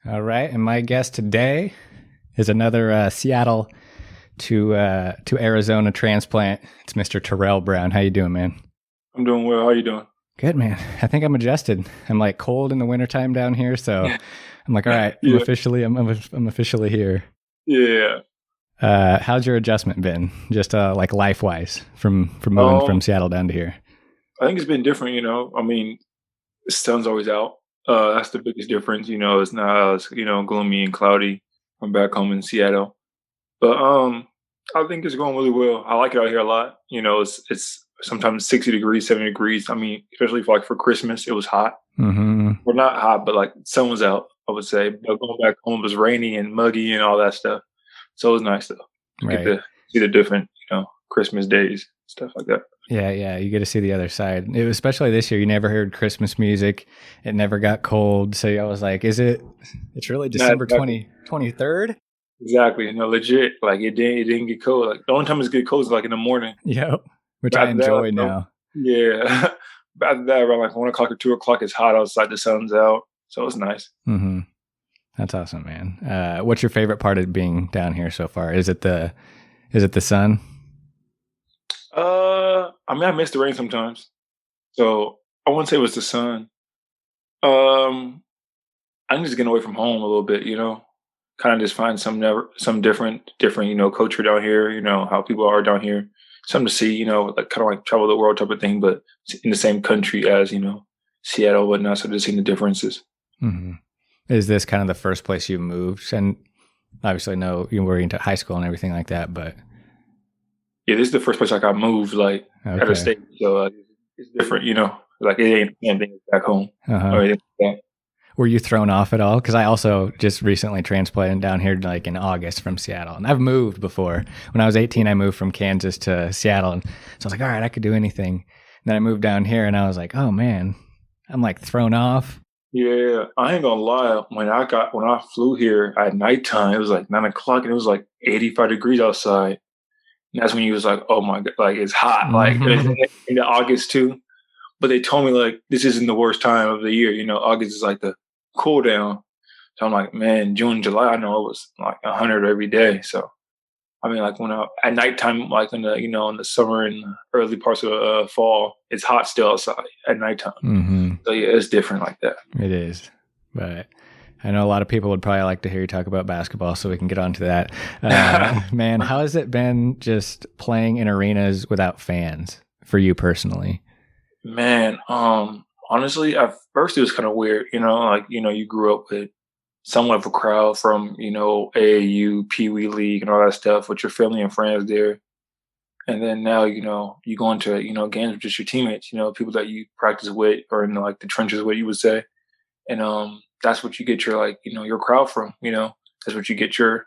All right, and my guest today is another Seattle to Arizona transplant. It's Mr. Terrell Brown. How you doing, man? I'm doing well. How you doing? Good, man. I think I'm adjusted. I'm like cold in the wintertime down here, so I'm like, all right, Yeah, I'm officially here. yeah. How's your adjustment been? Just like life wise, from moving from Um, Seattle down to here. I think it's been different. I mean, the sun's always out. That's the biggest difference. It's not as gloomy and cloudy. I'm back home in Seattle, but I think it's going really well. I like it out here a lot. It's sometimes 60 degrees, 70 degrees. I mean, especially for Christmas, it was hot. Mm-hmm. Well, not hot, but like sun was out. I would say, but going back home was rainy and muggy and all that stuff. So it was nice though to get Right. to see the different, Christmas days, stuff like that. Yeah, yeah. You get to see the other side. It was especially this year. You never heard Christmas music. It never got cold. So I was like, it's really Not December exactly. 23rd? Exactly. No, legit. Like it didn't get cold. Like the only time it's get cold is like in the morning. Yep. Which But I after that, like enjoy now. yeah. But after that, around like 1 o'clock or 2 o'clock, it's hot outside. The sun's out, so it's nice. Hmm. That's awesome, man. What's your favorite part of being down here so far? Is it the sun? I mean, I miss the rain sometimes, so I wouldn't say it was the sun. Um, I'm just getting away from home a little bit. Kind of just find some different, culture down here. How people are down here. Something to see. Like kind of like travel the world type of thing, but in the same country as Seattle, and whatnot. So just seeing the differences. Hmm. Is this kind of the first place you moved? And obviously, no, you were into high school and everything like that, but Yeah, this is the first place I got moved like out of okay. state, so it's different. Like it ain't the same thing as back home Uh-huh. or anything like that. Were you thrown off at all? Because I also just recently transplanted down here like in August from Seattle. And I've moved before. When I was 18, I moved from Kansas to Seattle. And so I was like, all right, I could do anything. And then I moved down here and I was like, oh man, I'm like thrown off. Yeah, I ain't gonna lie. When I flew here at nighttime, it was like 9 o'clock, and it was like 85 degrees outside. And that's when you was like, "Oh my god!" Like it's hot. Like it's Hmm. in the August too. But they told me like this isn't the worst time of the year. August is like the cool down. So I'm like, man, June, July, I know it was like 100 every day. So I mean, like when at nighttime, like in the summer and early parts of fall, it's hot still outside at nighttime. Hmm. So yeah, it's different like that. It is. But I know a lot of people would probably like to hear you talk about basketball, so we can get on to that. Man, how has it been just playing in arenas without fans for you personally? Man, honestly, at first it was kind of weird, like, you grew up with somewhat of a crowd from, AAU, Pee Wee League and all that stuff with your family and friends there. And then now, you go into, games with just your teammates, people that you practice with or in like the trenches, what you would say. And that's what you get your like, your crowd from, that's what you get your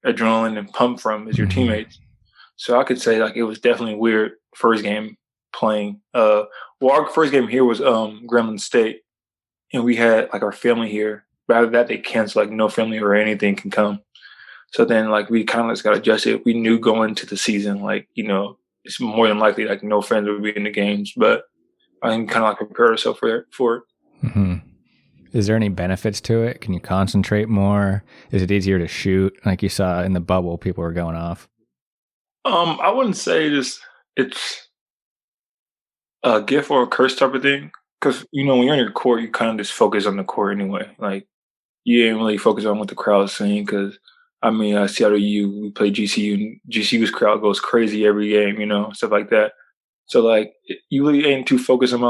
adrenaline and pump from is your Hmm. teammates. So I could say like it was definitely weird first game playing. Well, our first game here was Gremlin State, and we had like our family here. But after that, they canceled. Like no family or anything can come. So then like we kind of just got adjusted. We knew going into the season, like it's more than likely like no fans would be in the games. But I think kind of like prepare ourselves for it. Hmm. Is there any benefits to it? Can you concentrate more? Is it easier to shoot? Like you saw in the bubble, people were going off. I wouldn't say it's a gift or a curse type of thing. Because when you're in your court, you kind of just focus on the court anyway. Like you ain't really focus on what the crowd's saying. Because I mean, Seattle U, we play GCU, and GCU's crowd goes crazy every game, stuff like that. So like, you really ain't too focused on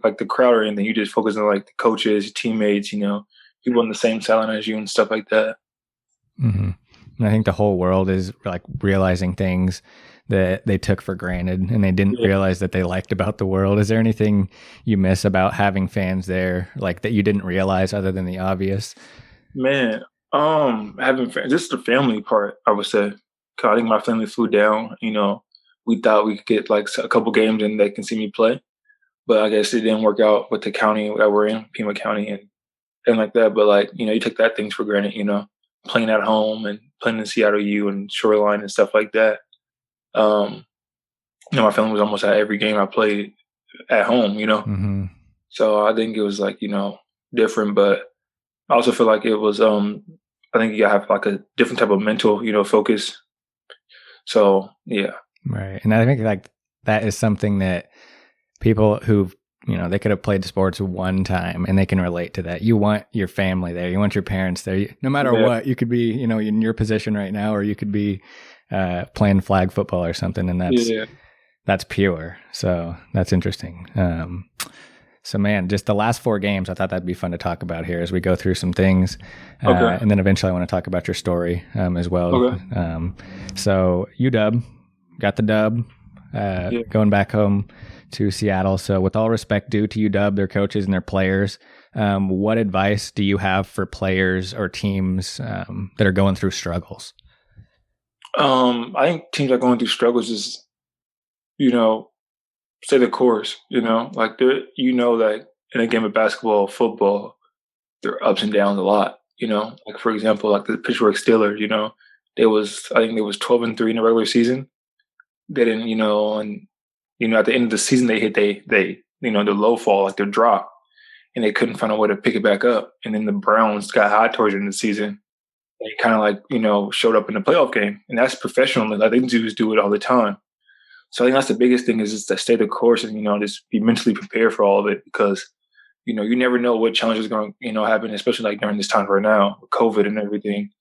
like the crowd or anything. You just focus on like the coaches, your teammates, people on the same sideline as you and stuff like that. Hmm. And I think the whole world is like realizing things that they took for granted and they didn't Yeah, realize that they liked about the world. Is there anything you miss about having fans there, like that you didn't realize other than the obvious? man. Having just the family part, I would say. 'Cause I think my family flew down. We thought we could get like a couple games and they can see me play, but I guess it didn't work out with the county that we're in, Pima County, and like that. But like you take that things for granted. Playing at home and playing in Seattle U and Shoreline and stuff like that. Um, my family was almost at every game I played at home. Hmm. So I think it was like different, but I also feel like it was, I think you gotta have like a different type of mental, focus. So yeah. Right. And I think like that is something that people who've, they could have played sports one time and they can relate to that. You want your family there. You want your parents there. No matter Yeah. what, you could be, in your position right now, or you could be playing flag football or something. And that's pure. So that's interesting. So man, just the last 4 games, I thought that'd be fun to talk about here as we go through some things. Okay. And then eventually I want to talk about your story as well. Okay. So UW got the dub, going back home to Seattle. So with all respect due to UW, their coaches and their players, what advice do you have for players or teams that are going through struggles? I think teams are going through struggles is, stay the course, like that in a game of basketball, football, there are ups and downs a lot, like for example, like the Pittsburgh Steelers, I think there was 12-3 in the regular season. They didn't, and at the end of the season they hit the low fall, like their drop, and they couldn't find a way to pick it back up. And then the Browns got hot towards the end of the season. They kind of like, showed up in the playoff game, and that's professional. Like they do it all the time. So I think that's the biggest thing is just to stay the course and, just be mentally prepared for all of it because, you never know what challenges are going to, happen, especially like during this time right now with COVID and everything.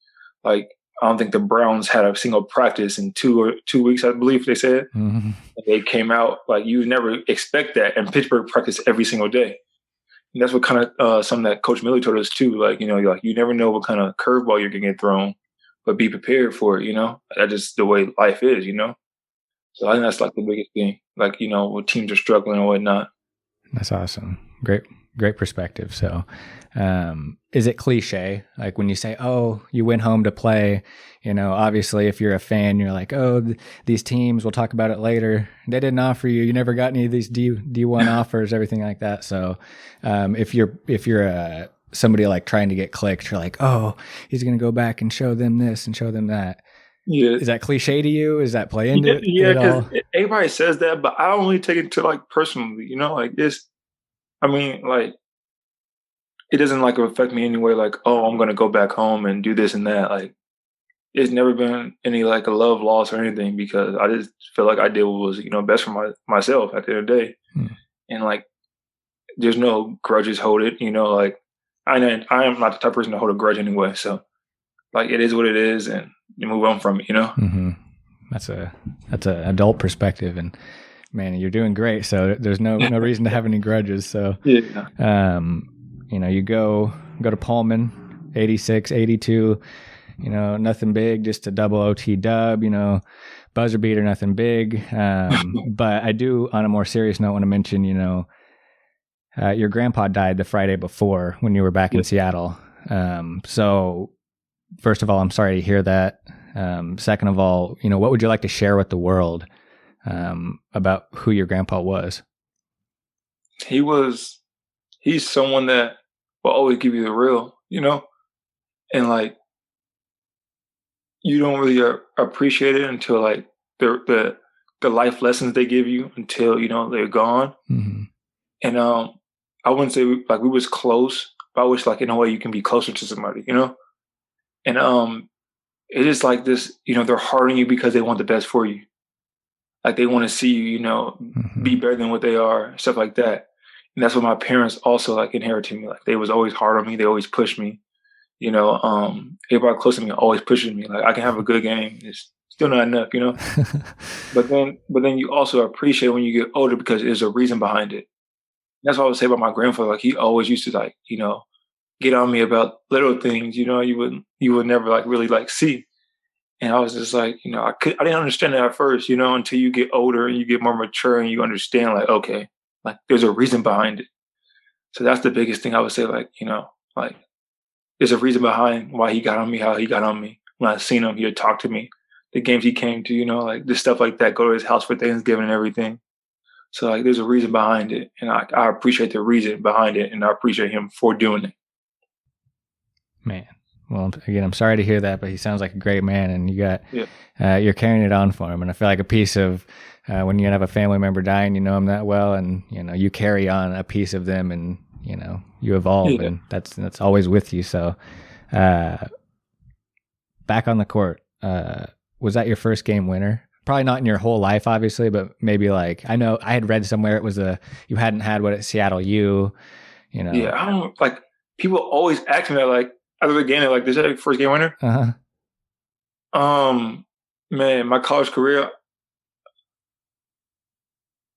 Like, I don't think the Browns had a single practice in 2 weeks, I believe they said. Mm-hmm. They came out, like you never expect that. And Pittsburgh practiced every single day. And that's what kind of something that Coach Miller told us too. Like, you never know what kind of curveball you're going to get thrown, but be prepared for it, That's just the way life is, So I think that's like the biggest thing, like, when teams are struggling and whatnot. That's awesome. Great perspective. So, is it cliche? Like when you say, oh, you went home to play, obviously if you're a fan, you're like, oh, these teams, we'll talk about it later. They didn't offer you. You never got any of these D1 offers, everything like that. So, if you're somebody like trying to get clicked, you're like, oh, he's going to go back and show them this and show them that. Yeah. Is that cliche to you? Is that play into it? Yeah, because everybody says that, but I only take it to like personally, like this. I mean, like it doesn't like affect me anyway. Like, oh, I'm gonna go back home and do this and that. Like, it's never been any like a love loss or anything because I just feel like I did what was best for myself at the end of the day, and like there's no grudges hold it. Like I am not the type of person to hold a grudge anyway. So like it is what it is, and you move on from it. Mm-hmm. That's a adult perspective, and man, you're doing great. So there's no reason to have any grudges. So yeah. You go to Pullman, 86, 82. Nothing big, just a double OT dub. Buzzer beater, nothing big. But I do, on a more serious note, want to mention, your grandpa died the Friday before when you were back in Seattle. So first of all, I'm sorry to hear that. Second of all, what would you like to share with the world about who your grandpa was? He's someone that will always give you the real, and like you don't really appreciate it until like the life lessons they give you until they're gone. Mm-hmm. And I wouldn't say we was close, but I wish like in a way you can be closer to somebody, and it is like this, they're hard on you because they want the best for you. Like they want to see you, mm-hmm. be better than what they are, stuff like that. And that's what my parents also like inherited me. Like they was always hard on me. They always pushed me. Everybody close to me always pushing me. Like I can have a good game. It's still not enough, But then you also appreciate when you get older because there's a reason behind it. And that's what I would say about my grandfather. Like he always used to like, get on me about little things, you would never like really like see. And I was just like, I didn't understand it at first, until you get older and you get more mature and you understand like, okay, like there's a reason behind it. So that's the biggest thing I would say, like, like there's a reason behind why he got on me, how he got on me. When I seen him, he would talk to me. The games he came to, like this stuff like that, go to his house for Thanksgiving and everything. So like there's a reason behind it. And I appreciate the reason behind it and I appreciate him for doing it. Man. Well, again, I'm sorry to hear that, but he sounds like a great man, and you got you're carrying it on for him. And I feel like a piece of when you have a family member dying, you know him that well, and you carry on a piece of them, and you evolve, Yeah. and that's always with you. So, back on the court, was that your first game winner? Probably not in your whole life, obviously, but maybe like, I know I had read somewhere it was you hadn't had what at Seattle U, Yeah, I don't like people always ask me that like after the game, they're like, "Is that your first game winner?" Uh-huh. Man, my college career,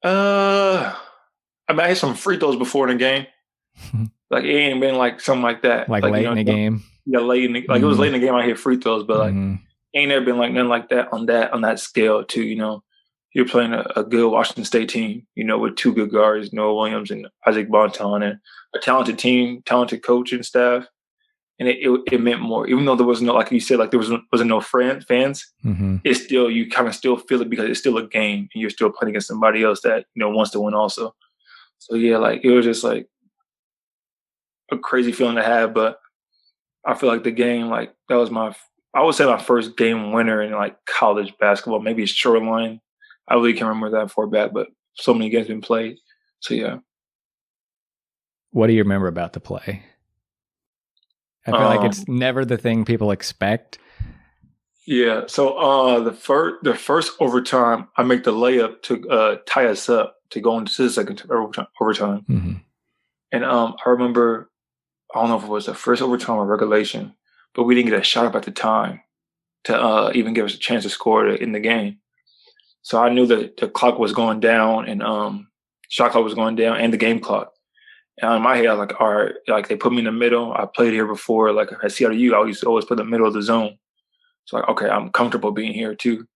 I mean, I had some free throws before in the game. Like it ain't been like something like that. Like late in the game. Yeah, late in the, like it was late in the game. I hit free throws, but like ain't never been like nothing like that on that scale. Too, you're playing a good Washington State team. With two good guards, Noah Williams and Isaac Bonton, and a talented team, talented coach and staff. And it meant more, even though there was no, like you said, like there wasn't no fans. It's still, you kind of still feel it because it's still a game, and you're still playing against somebody else that wants to win also. So yeah, like it was just like a crazy feeling to have, but I feel like the game, like that was I would say my first game winner in like college basketball. Maybe it's Shoreline. I really can't remember that far back, but so many games been played. So yeah. What do you remember about the play? I feel like it's never the thing people expect. Yeah. So the first overtime, I make the layup to tie us up to go into the second overtime. And I remember, I don't know if it was the first overtime or regulation, but we didn't get a shot up at the time to even give us a chance to score in the game. So I knew that the clock was going down, and shot clock was going down, and the game clock. And in my head, I was like, all right, like they put me in the middle. I played here before, like at Seattle U, I used to always put the middle of the zone. So like, okay, I'm comfortable being here too.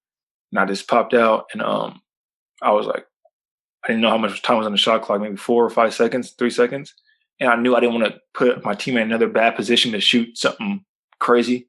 And I just popped out, and I was like, I didn't know how much time was on the shot clock, maybe 4 or 5 seconds, 3 seconds. And I knew I didn't want to put my team in another bad position to shoot something crazy.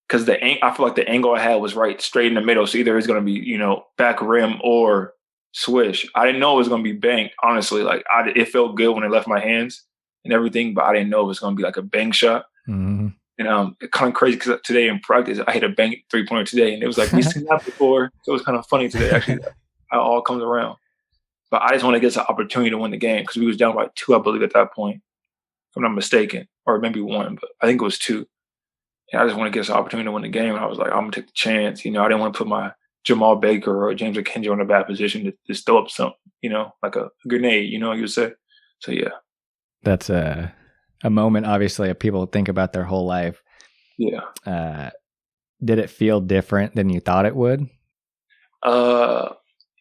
Because I feel like the angle I had was right straight in the middle. So either it's going to be, back rim or swish. I didn't know it was going to be banked, honestly. Like it felt good when it left my hands and everything, but I didn't know it was going to be like a bank shot. And it's kind of crazy because today in practice, I hit a bank 3-pointer today, and it was like, we've seen that before. So it was kind of funny today, actually, how it all comes around. But I just want to get an opportunity to win the game because we was down by 2, I believe, at that point, if I'm not mistaken, or maybe 1, but I think it was 2. And I just want to get us an opportunity to win the game. And I was like, I'm going to take the chance. I didn't want to put my Jamal Baker or James McKenzie in a bad position to just throw up something, like a grenade, you would say. So, yeah. That's a moment, obviously, that people think about their whole life. Yeah. Did it feel different than you thought it would?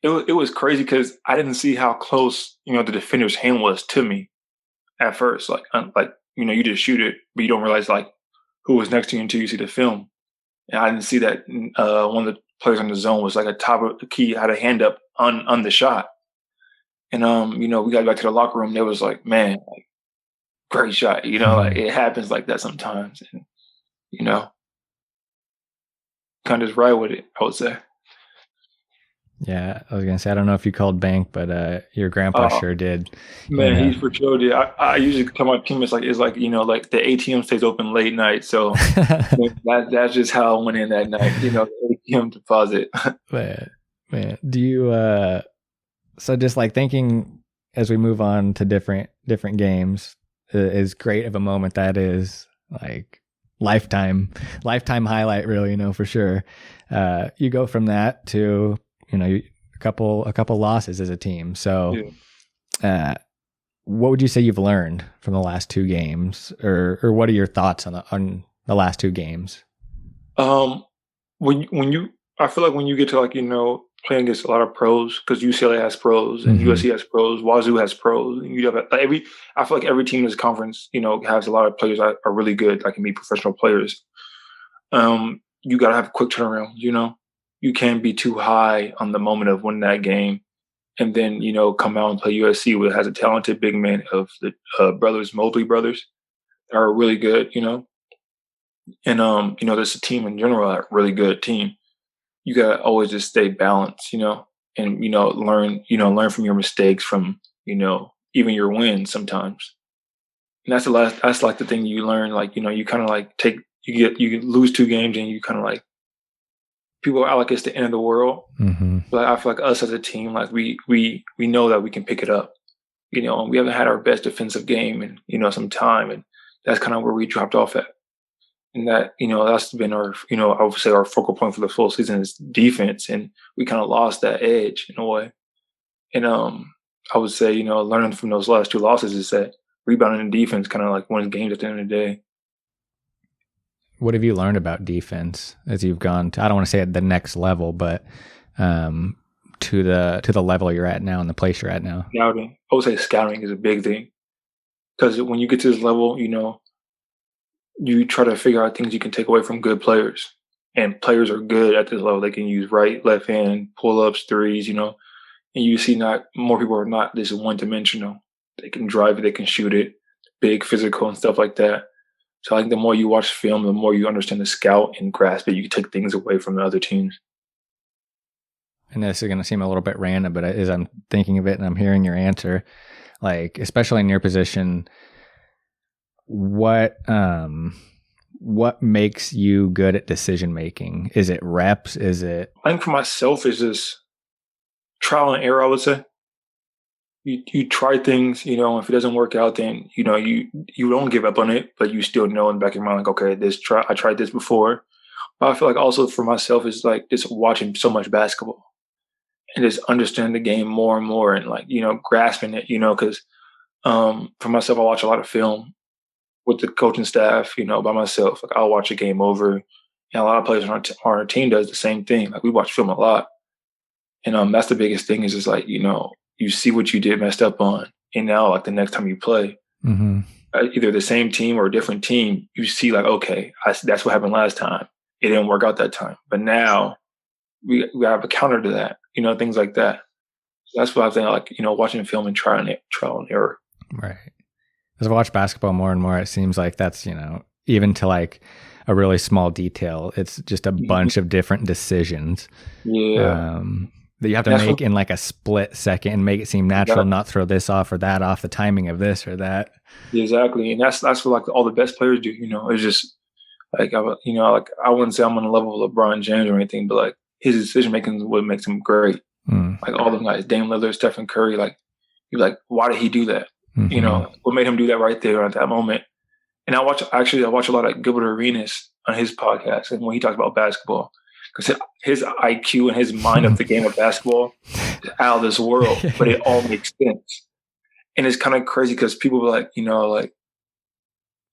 It was crazy because I didn't see how close, the defender's hand was to me at first. Like, you just shoot it, but you don't realize, like, who was next to you until you see the film. And I didn't see that one of the players in the zone was like a top of the key, had a hand up on the shot. And, we got back to the locker room. They was like, man, like, great shot. Like it happens like that sometimes. And, kind of just ride with it, I would say. Yeah, I was going to say, I don't know if you called bank, but your grandpa sure did. Man, he for sure did. I usually tell my teammates, like, it's like, like the ATM stays open late night. So that's just how I went in that night, the ATM deposit. Man, do you, so just like thinking as we move on to different games, is great of a moment that is, like lifetime highlight, really, for sure. You go from that to, a couple losses as a team. So, what would you say you've learned from the last 2 games, or what are your thoughts on the last 2 games? I feel like when you get to, like, playing against a lot of pros, because UCLA has pros and USC has pros, Wazoo has pros, and you have I feel like every team in this conference, has a lot of players that are really good, that can be professional players. You got to have quick turnarounds. You can't be too high on the moment of winning that game, and then come out and play USC, which has a talented big man of the Mobley brothers, that are really good. And there's a team in general, a really good team. You gotta always just stay balanced, and learn from your mistakes, from even your wins sometimes. And that's like the thing you learn. Like, you kind of like you lose 2 games, and you kind of like, people are like it's the end of the world. But I feel like us as a team, like we know that we can pick it up. we haven't had our best defensive game in, some time. And that's kind of where we dropped off at. And that's been our, I would say our focal point for the full season is defense. And we kind of lost that edge in a way. And I would say, learning from those last 2 losses is that rebounding and defense kind of like wins games at the end of the day. What have you learned about defense as you've gone to, I don't want to say at the next level, but to the level you're at now and the place you're at now? Scouting. I would say scouting is a big thing. Because when you get to this level, you try to figure out things you can take away from good players. And players are good at this level. They can use right, left hand, pull-ups, threes, and you see more people are not this one-dimensional. They can drive it, they can shoot it, big, physical, and stuff like that. So I think the more you watch film, the more you understand the scout and grasp it, you can take things away from the other teams. And this is going to seem a little bit random, but as I'm thinking of it and I'm hearing your answer, like, especially in your position, what makes you good at decision making? Is it reps? Is it? I think for myself, it's just trial and error, I would say. You try things, if it doesn't work out, then, you don't give up on it, but you still know in the back of your mind, like, okay, I tried this before. But I feel like also for myself, it's like just watching so much basketball and just understanding the game more and more and like, grasping it, because for myself, I watch a lot of film with the coaching staff, by myself. Like I'll watch a game over, and a lot of players on our team does the same thing. Like we watch film a lot. And that's the biggest thing is just like, you see what you did messed up on. And now, like the next time you play, either the same team or a different team, you see like, okay, that's what happened last time. It didn't work out that time. But now we have a counter to that, things like that. So that's what I think, like, watching film and trial and error. Right. As I watch basketball more and more, it seems like that's, even to like a really small detail, it's just a bunch of different decisions. Yeah. That you have to make in like a split second and make it seem natural, not throw this off or that off, the timing of this or that. Exactly. And that's what like all the best players do, it's just like, I wouldn't say I'm on the level of LeBron James or anything, but like his decision making is what makes him great. Like all the guys, Dame Lillard, Stephen Curry, like you're like, why did he do that? What made him do that right there at that moment? And I watch a lot of Gilbert Arenas on his podcast, and when he talks about basketball, because his IQ and his mind of the game of basketball is out of this world, but it all makes sense. And it's kind of crazy because people were like, Gilbert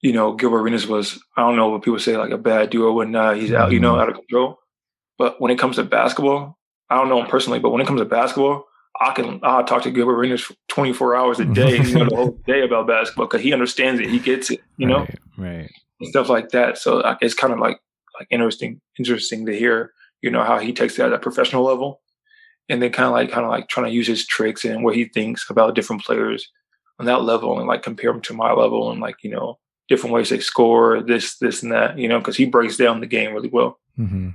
Arenas was, I don't know what people say, like a bad dude or whatnot. He's out, out of control. But when it comes to basketball, I don't know him personally, but when it comes to basketball, I'll talk to Gilbert Arenas for 24 hours a day, the whole day about basketball because he understands it, he gets it, right, and stuff like that. So it's kind of like interesting to hear, how he takes that at a professional level, and then kind of like trying to use his tricks and what he thinks about different players on that level, and like compare them to my level, and like different ways they score, this and that, because he breaks down the game really well. Mm-hmm.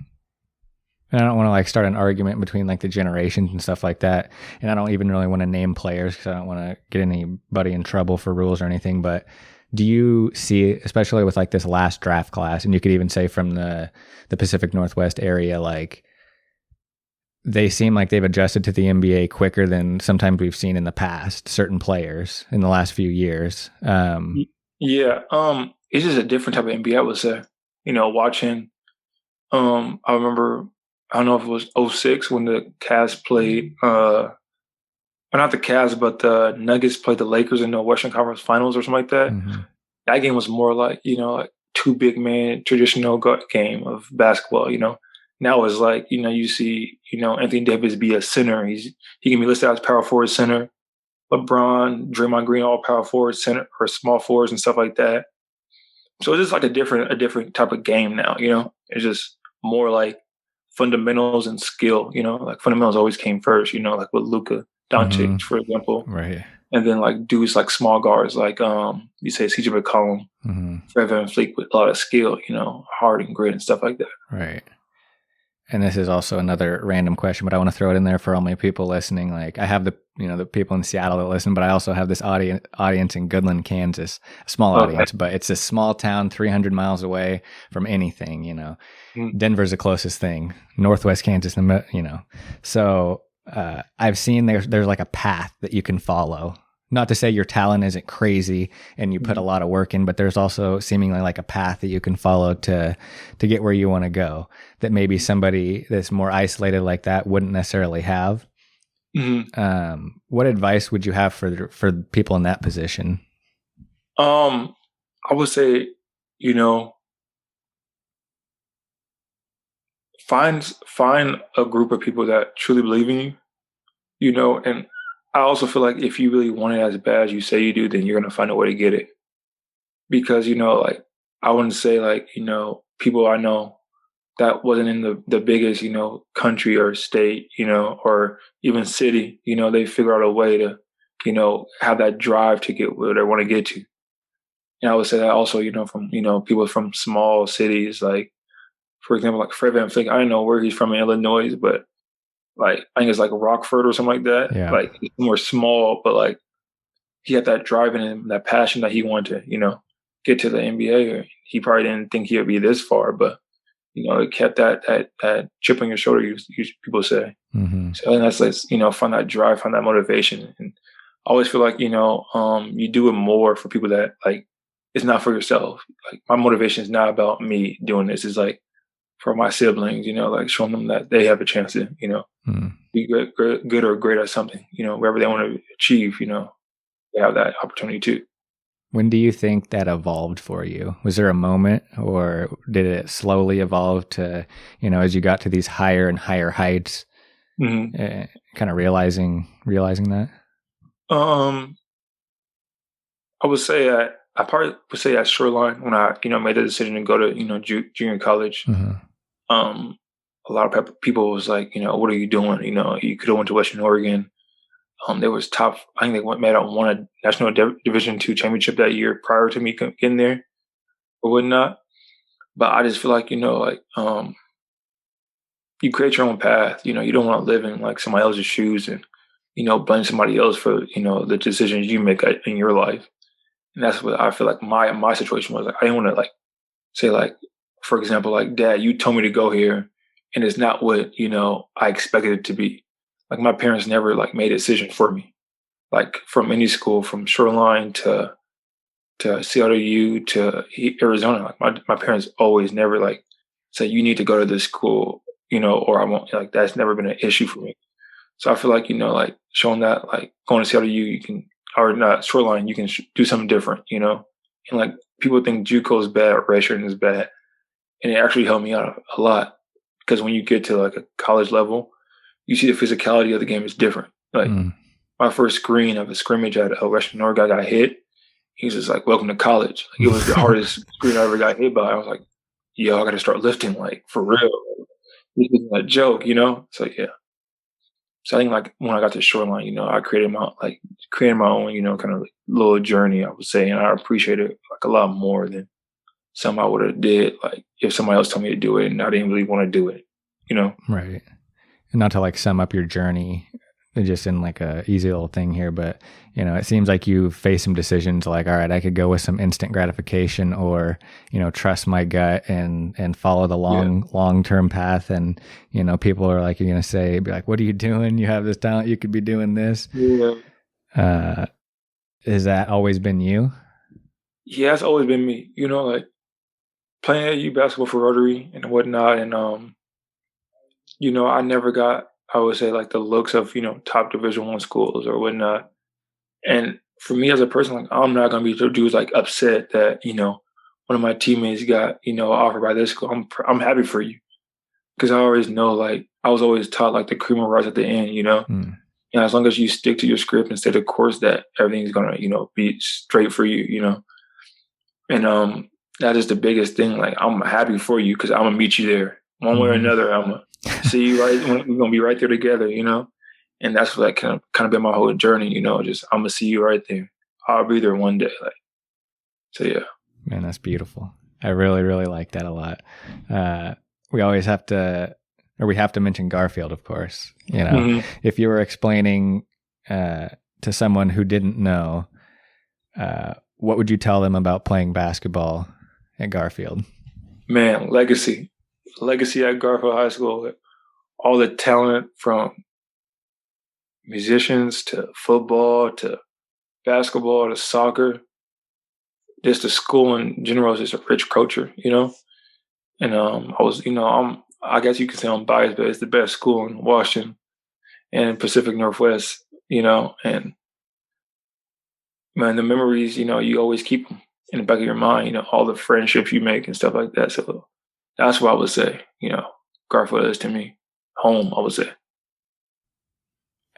And I don't want to like start an argument between like the generations and stuff like that. And I don't even really want to name players because I don't want to get anybody in trouble for rules or anything. But do you see, especially with like this last draft class, and you could even say from the Pacific Northwest area, like they seem like they've adjusted to the NBA quicker than sometimes we've seen in the past, certain players in the last few years. Yeah. It's just a different type of NBA, I would say, watching, I remember, I don't know if it was 2006 when the Cavs played, not the Cavs, but the Nuggets played the Lakers in the Western Conference Finals or something like that. Mm-hmm. That game was more like, like two big man traditional game of basketball, Now it's like, you see, Anthony Davis be a center. He can be listed as power forward center. LeBron, Draymond Green, all power forward center or small forwards and stuff like that. So it's just like a different type of game now, It's just more like fundamentals and skill, like fundamentals always came first, like with Luka Doncic, for example. Right. And then like dudes like small guards, like you say CJ McCollum, Fred VanVleet with a lot of skill, hard and grit and stuff like that. Right. And this is also another random question, but I want to throw it in there for all my people listening. Like I have the people in Seattle that listen, but I also have this audience in Goodland, Kansas, a small audience, but it's a small town, 300 miles away from anything, Denver's the closest thing, Northwest Kansas, So I've seen there's like a path that you can follow not to say your talent isn't crazy and you put a lot of work in, but there's also seemingly like a path that you can follow to get where you want to go that maybe somebody that's more isolated like that wouldn't necessarily have. What advice would you have for people in that position? I would say, find a group of people that truly believe in you, and I also feel like if you really want it as bad as you say you do, then you're gonna find a way to get it. Because, like I wouldn't say like, people I know that wasn't in the biggest, country or state, or even city, they figure out a way to, have that drive to get where they want to get to. And I would say that also, from, people from small cities, like, for example, like Fred VanVleet, I don't know where he's from in Illinois, but like, I think it's like Rockford or something like that. Yeah. Like, it's more small, but like, he had that drive in him, that passion that he wanted to, get to the NBA. Or he probably didn't think he would be this far, but, it kept that chip on your shoulder, people say. So I think that's like, find that drive, find that motivation. And I always feel like, you do it more for people that like, it's not for yourself. Like my motivation is not about me doing this. It's like for my siblings, like showing them that they have a chance to, be good or great at something, wherever they want to achieve, they have that opportunity too. When do you think that evolved for you? Was there a moment, or did it slowly evolve to, as you got to these higher and higher heights, kind of realizing that? I would say I probably would say at Shoreline when I, made the decision to go to, junior college. A lot of people was like, what are you doing? You could have went to Western Oregon. They was top. I think they made out won a national Division II championship that year prior to me getting there or whatnot. But I just feel like, you create your own path. You don't want to live in like somebody else's shoes and, blame somebody else for, the decisions you make in your life. And that's what I feel like my situation was. Like, I didn't want to like say like, for example, like, Dad, you told me to go here and it's not what, I expected it to be. Like my parents never like made a decision for me. Like from any school, from Shoreline to CLU to Arizona, like my parents always never like said you need to go to this school, or I won't. Like that's never been an issue for me. So I feel like like showing that like going to CLU, you can, or not Shoreline, you can do something different, and like people think JUCO is bad, redshirting is bad, and it actually helped me out a lot because when you get to like a college level, you see the physicality of the game is different. Like my first screen of a scrimmage at Western Oregon, I got hit. He was just like, "Welcome to college." Like, it was the hardest screen I ever got hit by. I was like, "Yo, I got to start lifting like for real." This isn't a joke, So yeah. So I think like when I got to Shoreline, I created my own, kind of little journey, I would say, and I appreciate it like a lot more than some I would have did like if somebody else told me to do it and I didn't really want to do it, Right. And not to like sum up your journey just in like a easy little thing here, but it seems like you face some decisions like, all right, I could go with some instant gratification or, trust my gut and follow the long-term path. And, people are like, you're going to say, be like, what are you doing? You have this talent. You could be doing this. Yeah. Has that always been you? Yeah, it's always been me, like playing at U basketball for Rotary and whatnot. And, I never got, I would say like the looks of, top Division I schools or whatnot. And for me as a person, like I'm not going to be the dude like upset that, one of my teammates got, offered by this school. I'm happy for you. Cause I always know, like, I was always taught like the cream will rise at the end, And as long as you stick to your script and stay the course, that everything's going to, be straight for you, And, that is the biggest thing. Like, I'm happy for you because I'm going to meet you there one way or another. I'm going to see you right. We're going to be right there together, And that's what kind of been my whole journey, just I'm going to see you right there. I'll be there one day. Like, so yeah. Man, that's beautiful. I really, really like that a lot. We always have to mention Garfield, of course. If you were explaining to someone who didn't know, what would you tell them about playing basketball at Garfield? Man, legacy at Garfield High School. All the talent from musicians to football to basketball to soccer, just the school in general is just a rich culture, And I was, I guess you could say I'm biased, but it's the best school in Washington and Pacific Northwest, and man, the memories, you always keep them in the back of your mind, all the friendships you make and stuff like that. So that's what I would say, Garfield is to me home, I would say.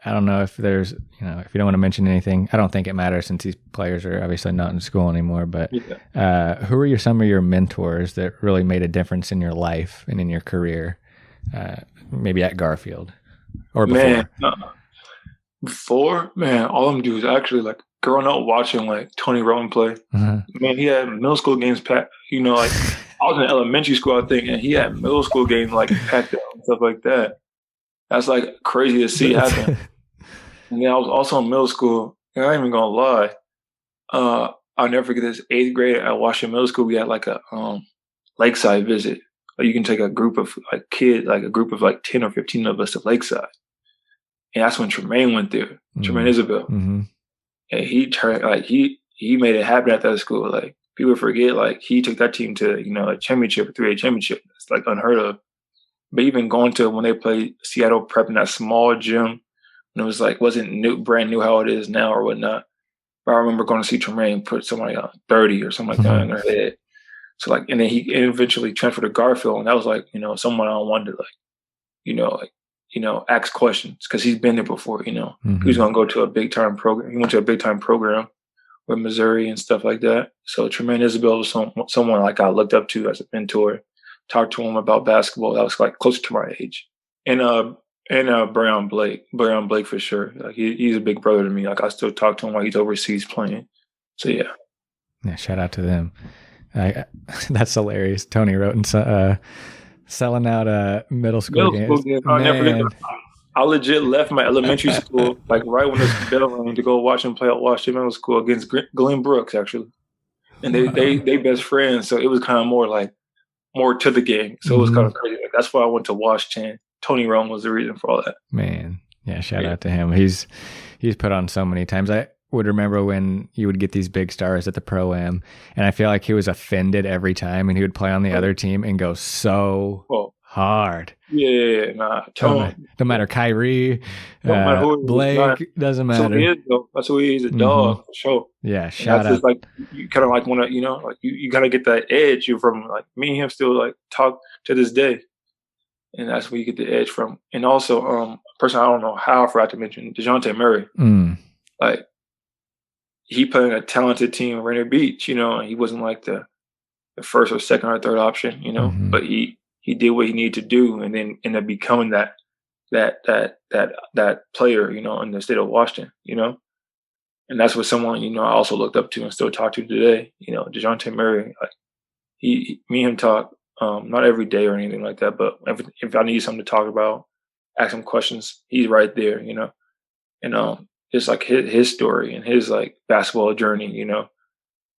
I don't know if there's, if you don't want to mention anything, I don't think it matters since these players are obviously not in school anymore, but who are some of your mentors that really made a difference in your life and in your career? Maybe at Garfield or before? Man, all them dudes actually like growing up watching like Tony Rowan play. Man, he had middle school games packed, like I was in elementary school, I think, and he had middle school games like packed out and stuff like that. That's like crazy to see happen. And then I was also in middle school, and I ain't even gonna lie. I'll never forget this. 8th grade at Washington Middle School, we had like a lakeside visit. Like you can take a group of like kids, like a group of like 10 or 15 of us to Lakeside. And that's when Tremaine went there, Tremaine Isabel. Mm-hmm. And he turned like he made it happen at that school. Like people forget, like he took that team to a championship, a 3A championship. It's like unheard of. But even going to when they played Seattle Prep in that small gym, and it was like wasn't brand new how it is now or whatnot. But I remember going to see Tremaine put somebody on 30 or something like that in their head. So like, and then he eventually transferred to Garfield, and that was like someone I wanted to ask questions because he's been there before. He was going to go to a big time program. He went to a big time program with Missouri and stuff like that. So Tremaine Isabel was someone like I looked up to as a mentor. Talked to him about basketball. That was like closer to my age. And Brown Blake for sure. Like he's a big brother to me. Like I still talk to him while he's overseas playing. So yeah. Yeah, shout out to them. That's hilarious. Tony wrote and selling out middle school games. I'll never forget. I legit left my elementary school like right when this bell rang to go watch him play at Washington Middle School against Glenn Brooks actually, and they best friends. So it was kind of more to the game. So it was kind of crazy. Like, that's why I went to Washington. Tony Rowan was the reason for all that. Man, yeah, shout out to him. He's put on so many times. I would remember when you would get these big stars at the Pro-Am, and I feel like he was offended every time, and he would play on the other team and go so hard. Yeah, nah. Don't matter Kyrie, Blake, doesn't matter. That's who he is, a dog, for sure. Yeah, shout out. Just like you kind of like want to, like you gotta get that edge. You from like me and him still like talk to this day, and that's where you get the edge from. And also, a person I don't know how I forgot to mention, DeJounte Murray. Like he played in a talented team in Rainier Beach, and he wasn't like the first or second or third option, but he did what he needed to do, and then ended up becoming that player, in the state of Washington, and that's what someone I also looked up to and still talk to today. DeJounte Murray, like me and him talk, not every day or anything like that, but if I need something to talk about, ask him questions, he's right there, and it's like his story and his like basketball journey.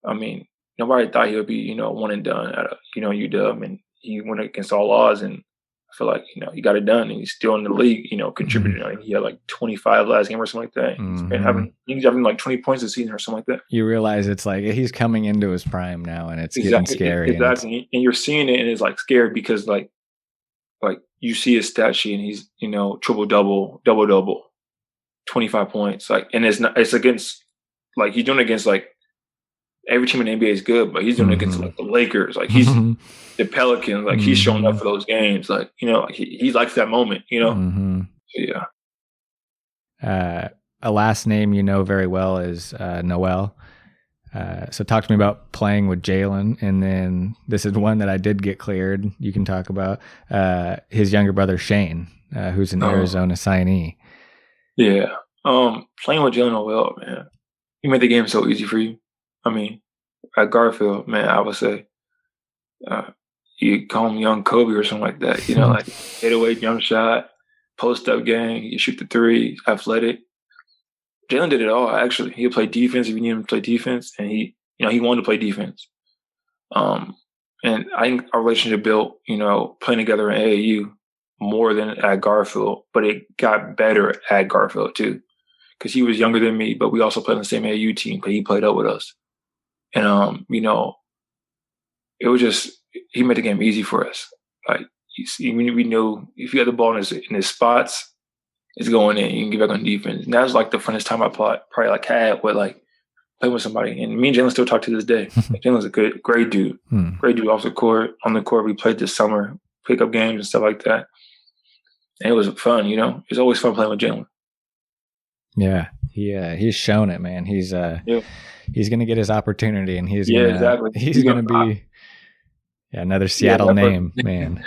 I mean, nobody thought he would be one and done at UW, and he went against all odds, and I feel like he got it done, and he's still in the league, contributing. He had like 25 last game or something like that. He's having like 20 points this season or something like that. You realize it's like he's coming into his prime now, and it's getting scary. Exactly, and you're seeing it, and it's like scared because like you see his stat sheet, and he's triple double, double double, 25 points, like, and it's against like he's doing it against like every team in the NBA is good, but he's doing it against like the Lakers, like he's the Pelicans, like he's showing up for those games, like like he likes that moment, So, yeah. A last name very well is Noel. So talk to me about playing with Jalen, and then this is one that I did get cleared. You can talk about his younger brother Shane, who's an Arizona signee. Yeah, playing with Jalen Noel, man, he made the game so easy for you. I mean, at Garfield, man, I would say you call him young Kobe or something like that. Like 808 jump shot, post up game, you shoot the three, athletic. Jalen did it all. Actually, he would play defense if you need him to play defense, and he wanted to play defense. And I think our relationship built, playing together in AAU more than at Garfield, but it got better at Garfield too, because he was younger than me, but we also played on the same AU team, but he played up with us. And, it was just, he made the game easy for us. Like, you see, we knew if you had the ball in his spots, it's going in. You can get back on defense. And that was like the funnest time I probably like had with like playing with somebody. And me and Jalen still talk to this day. Like, Jalen's a great dude. Great dude off the court. On the court, we played this summer, pickup games and stuff like that. And it was fun, It's always fun playing with Jalen. Yeah, he's shown it, man. He's gonna get his opportunity, and he's gonna be another Seattle name, man.